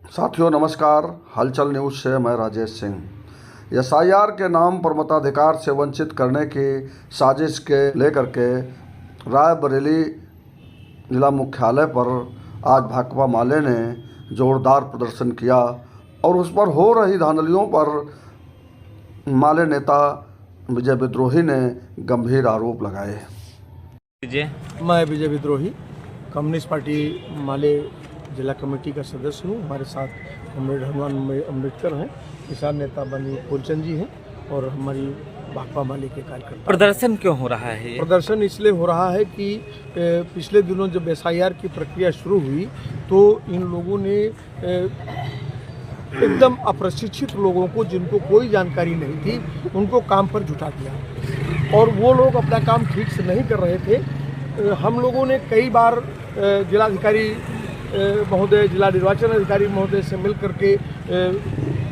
साथियों नमस्कार। हलचल न्यूज़ से मैं राजेश सिंह। एसआईआर के नाम पर मताधिकार से वंचित करने की साजिश के लेकर के रायबरेली जिला मुख्यालय पर आज भाकपा माले ने जोरदार प्रदर्शन किया और उस पर हो रही धांधलियों पर माले नेता विजय विद्रोही ने गंभीर आरोप लगाए। मैं विजय विद्रोही कम्युनिस्ट पार्टी माले जिला कमेटी का सदस्य हूँ। हमारे साथ कॉमरेड हनुमान अम्बेडकर हैं, किसान नेता बनी फूलचंद जी हैं और हमारी भाकपा माले के कार्यकर्ता। प्रदर्शन क्यों हो रहा है? प्रदर्शन इसलिए हो रहा है कि पिछले दिनों जब एसआईआर की प्रक्रिया शुरू हुई तो इन लोगों ने एकदम अप्रशिक्षित लोगों को, जिनको कोई जानकारी नहीं थी, उनको काम पर जुटा दिया और वो लोग अपना काम ठीक से नहीं कर रहे थे। हम लोगों ने कई बार जिलाधिकारी महोदय, जिला निर्वाचन अधिकारी महोदय से मिल करके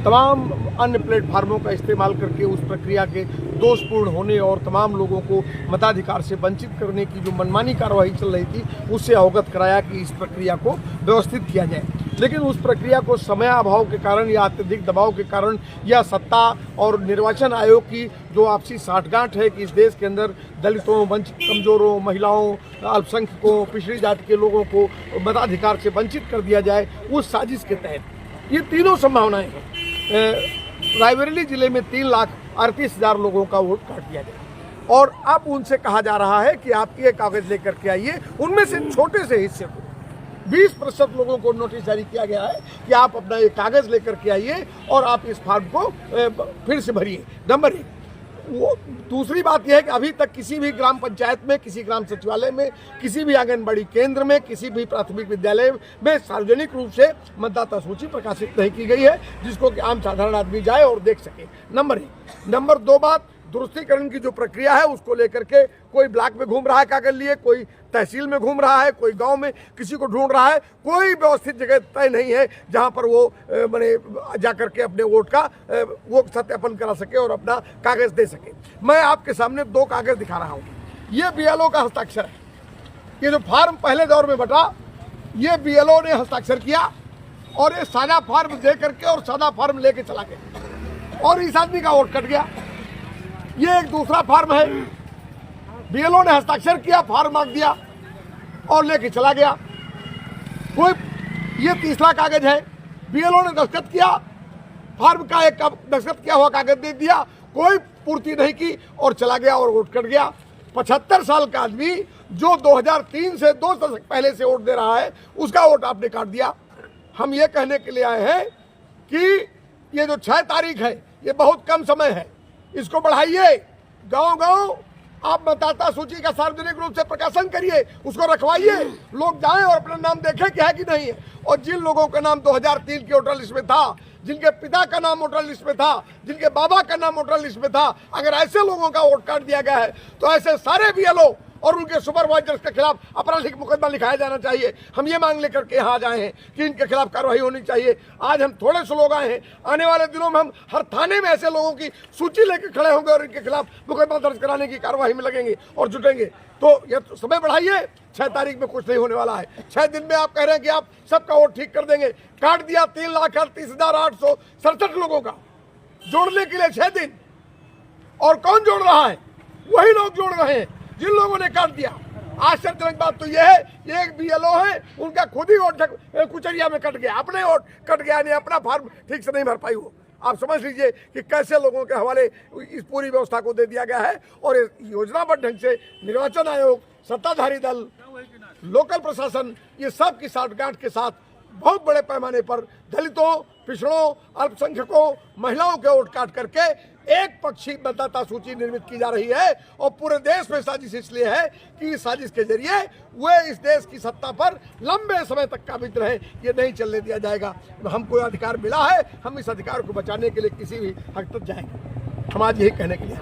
तमाम अन्य प्लेटफार्मों का इस्तेमाल करके उस प्रक्रिया के दोषपूर्ण होने और तमाम लोगों को मताधिकार से वंचित करने की जो मनमानी कार्रवाई चल रही थी उससे अवगत कराया कि इस प्रक्रिया को व्यवस्थित किया जाए। लेकिन उस प्रक्रिया को समय अभाव के कारण या अत्यधिक दबाव के कारण या सत्ता और निर्वाचन आयोग की जो आपसी साठगांठ है कि इस देश के अंदर दलितों, वंचित, कमजोरों, महिलाओं, अल्पसंख्यकों, पिछड़ी जाति के लोगों को मताधिकार से वंचित कर दिया जाए, उस साजिश के तहत ये तीनों संभावनाएं हैं। रायबरेली जिले में 3,38,000 लोगों का वोट काट दिया गया और अब उनसे कहा जा रहा है कि आप ये कागज लेकर के आइए। उनमें से छोटे से हिस्से को 20% लोगों को नोटिस जारी किया गया है कि आप अपना ये कागज लेकर के आइए और आप इस फॉर्म को फिर से भरिए। नंबर 1। वो दूसरी बात यह है कि अभी तक किसी भी ग्राम पंचायत में, किसी ग्राम सचिवालय में, किसी भी आंगनबाड़ी केंद्र में, किसी भी प्राथमिक विद्यालय में सार्वजनिक रूप से मतदाता सूची प्रकाशित नहीं की गई है जिसको कि आम साधारण आदमी जाए और देख सके। नंबर 1। नंबर 2 बात, दुरुस्तीकरण की जो प्रक्रिया है उसको लेकर के कोई ब्लॉक में घूम रहा है कागज लिए, कोई तहसील में घूम रहा है, कोई गांव में किसी को ढूंढ रहा है। कोई व्यवस्थित जगह तय नहीं है जहां पर वो माने जाकर के अपने वोट का वो सत्यापन करा सके और अपना कागज दे सके। मैं आपके सामने 2 कागज दिखा रहा हूँ। ये बीएलओ का हस्ताक्षर है। ये जो फार्म पहले दौर में बटा, ये बीएलओ ने हस्ताक्षर किया और ये सादा फार्म दे करके और सादा फार्म लेके चला गया और इस आदमी का वोट कट गया। ये एक दूसरा फार्म है, बीएलओ ने हस्ताक्षर किया, फार्म मांग दिया और लेके चला गया। कोई ये तीसरा कागज है, बीएलओ ने दस्तखत किया, फार्म का एक दस्तखत किया हुआ कागज दे दिया, कोई पूर्ति नहीं की और चला गया और वोट कट गया। 75 साल का आदमी जो 2003 से 2 दशक पहले से वोट दे रहा है, उसका वोट आपने काट दिया। हम ये कहने के लिए आए हैं कि ये जो 6 तारीख है ये बहुत कम समय है, इसको बढ़ाइए। गांव-गांव आप मतदाता सूची का सार्वजनिक रूप से प्रकाशन करिए, उसको रखवाइए, लोग जाएं और अपना नाम देखें कि है कि नहीं है। और जिन लोगों का नाम 2003 की वोटर लिस्ट में था, जिनके पिता का नाम वोटर लिस्ट में था, जिनके बाबा का नाम वोटर लिस्ट में था, अगर ऐसे लोगों का वोट काट दिया गया है तो ऐसे सारे बीएलओ और उनके सुपरवाइजर्स के खिलाफ आपराधिक मुकदमा लिखाया जाना चाहिए। हम ये मांग लेकर के यहाँ आए हैं कि इनके खिलाफ कार्रवाई होनी चाहिए। आज हम थोड़े से लोग आए हैं, आने वाले दिनों में हम हर थाने में ऐसे लोगों की सूची लेकर खड़े होंगे और इनके खिलाफ मुकदमा दर्ज कराने की कार्रवाई में लगेंगे और जुटेंगे। तो ये तो समय बढ़ाइए, 6 तारीख में कुछ नहीं होने वाला है। 6 दिन में आप कह रहे हैं कि आप सबका वोट ठीक कर देंगे। काट दिया 3,38,867 लोगों का, जोड़ने के लिए 6 दिन। और कौन जोड़ रहा है? वही लोग जोड़ रहे हैं जिन लोगों ने काट दिया। आश्चर्यजनक बात तो यह है, एक बीएलओ है, उनका खुद ही वोट कुचरिया में कट गया, अपने वोट कट गया, नहीं अपना फॉर्म ठीक से नहीं भर पाई वो। आप समझ लीजिए कि कैसे लोगों के हवाले इस पूरी व्यवस्था को दे दिया गया है। और योजनाबद्ध ढंग से निर्वाचन आयोग, सत्ताधारी दल, लोकल प्रशासन, ये सब की साठगांठ के साथ बहुत बड़े पैमाने पर दलितों, पिछड़ों, अल्पसंख्यकों, महिलाओं के वोट काट करके एक पक्षी मतदाता सूची निर्मित की जा रही है। और पूरे देश में साजिश इसलिए है कि इस साजिश के जरिए वे इस देश की सत्ता पर लंबे समय तक काबिज रहे। ये नहीं चलने दिया जाएगा। हमको अधिकार मिला है, हम इस अधिकार को बचाने के लिए किसी भी हद तक जाएंगे। हम आज यही कहने के लिए